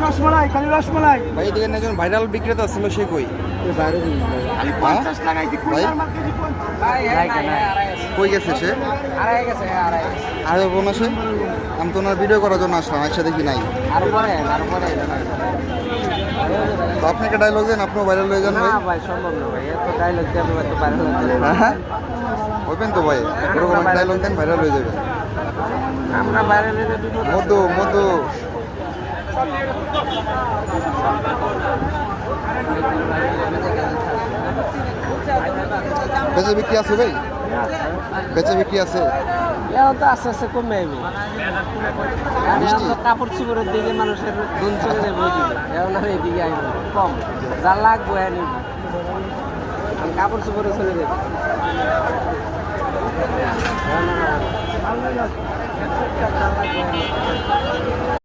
রসমালাই খালি রসমালাই ভাই এদিকে একজন ভাইরাল বিক্রেতা ছিল সে কই? কই গেছে সে? আর বোন আছে? আমি তো ওনার ভিডিও করার জন্য আসলাম, আচ্ছা দেখি নাই। তো আপনি একটা ডায়লগ দেন, আপনিও ভাইরাল হয়ে যান ভাই। হ্যাঁ হইবেন তো ভাই, ওরকম একটা ডায়লগ দেন, ভাইরাল হয়ে যাবে। মধু মধু বেচে বিক্রি আছে ভাই? বেচে বিক্রি আছে? আস্তে আস্তে কমে আইব। কাপড় চুপড়ের দিকে মানুষের গুণ চলে যাবে, এখন আর এদিকে আইব কম, যা লাগবো নিব, কাপড় চুপড়ে চলে যাবে।